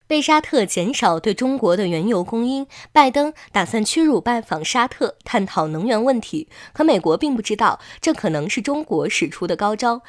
被沙特减少对中国的原油供应，拜登打算屈辱拜访沙特，探讨能源问题。可美国并不知道，这可能是中国使出的高招。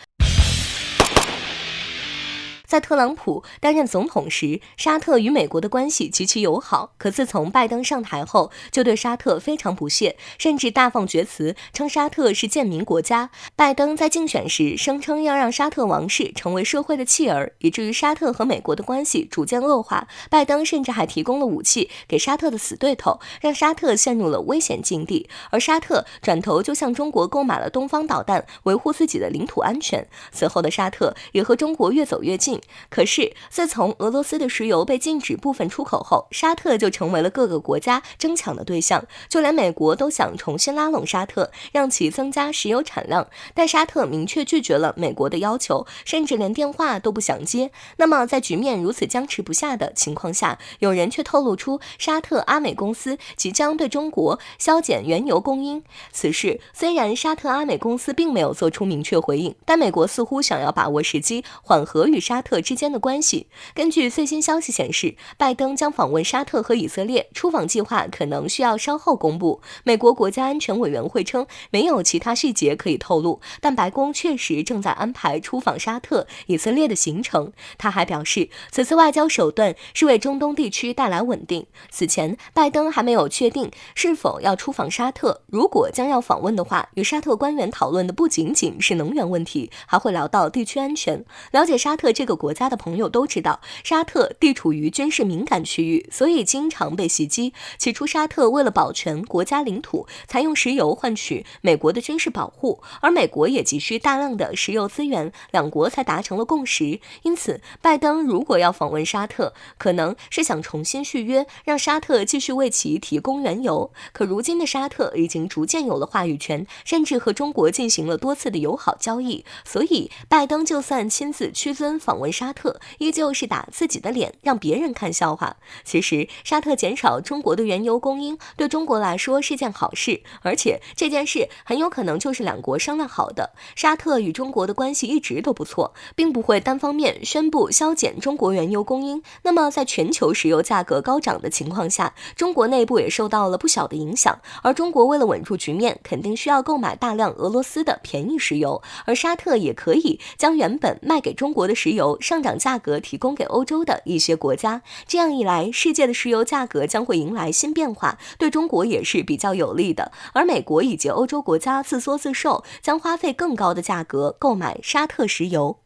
在特朗普担任总统时，沙特与美国的关系极其友好。可自从拜登上台后，就对沙特非常不屑，甚至大放厥词，称沙特是贱民国家。拜登在竞选时声称要让沙特王室成为社会的弃儿，以至于沙特和美国的关系逐渐恶化。拜登甚至还提供了武器给沙特的死对头，让沙特陷入了危险境地。而沙特转头就向中国购买了东方导弹，维护自己的领土安全。此后的沙特也和中国越走越近。可是，自从俄罗斯的石油被禁止部分出口后，沙特就成为了各个国家争抢的对象，就连美国都想重新拉拢沙特，让其增加石油产量，但沙特明确拒绝了美国的要求，甚至连电话都不想接。那么，在局面如此僵持不下的情况下，有人却透露出沙特阿美公司即将对中国削减原油供应。此事虽然沙特阿美公司并没有做出明确回应，但美国似乎想要把握时机，缓和与沙特之间的关系。根据最新消息显示，拜登将访问沙特和以色列，出访计划可能需要稍后公布。美国国家安全委员会称没有其他细节可以透露，但白宫确实正在安排出访沙特、以色列的行程。他还表示，此次外交手段是为中东地区带来稳定。此前，拜登还没有确定是否要出访沙特，如果将要访问的话，与沙特官员讨论的不仅仅是能源问题，还会聊到地区安全。了解沙特这个国家的朋友都知道，沙特地处于军事敏感区域，所以经常被袭击。起初，沙特为了保全国家领土，才用石油换取美国的军事保护，而美国也急需大量的石油资源，两国才达成了共识。因此，拜登如果要访问沙特，可能是想重新续约，让沙特继续为其提供原油。可如今的沙特已经逐渐有了话语权，甚至和中国进行了多次的友好交易，所以拜登就算亲自屈尊访问沙特，依旧是打自己的脸，让别人看笑话。其实，沙特减少中国的原油供应，对中国来说是件好事，而且这件事很有可能就是两国商量好的。沙特与中国的关系一直都不错，并不会单方面宣布削减中国原油供应。那么，在全球石油价格高涨的情况下，中国内部也受到了不小的影响，而中国为了稳住局面，肯定需要购买大量俄罗斯的便宜石油，而沙特也可以将原本卖给中国的石油上涨价格提供给欧洲的一些国家。这样一来，世界的石油价格将会迎来新变化，对中国也是比较有利的。而美国以及欧洲国家自作自受，将花费更高的价格购买沙特石油。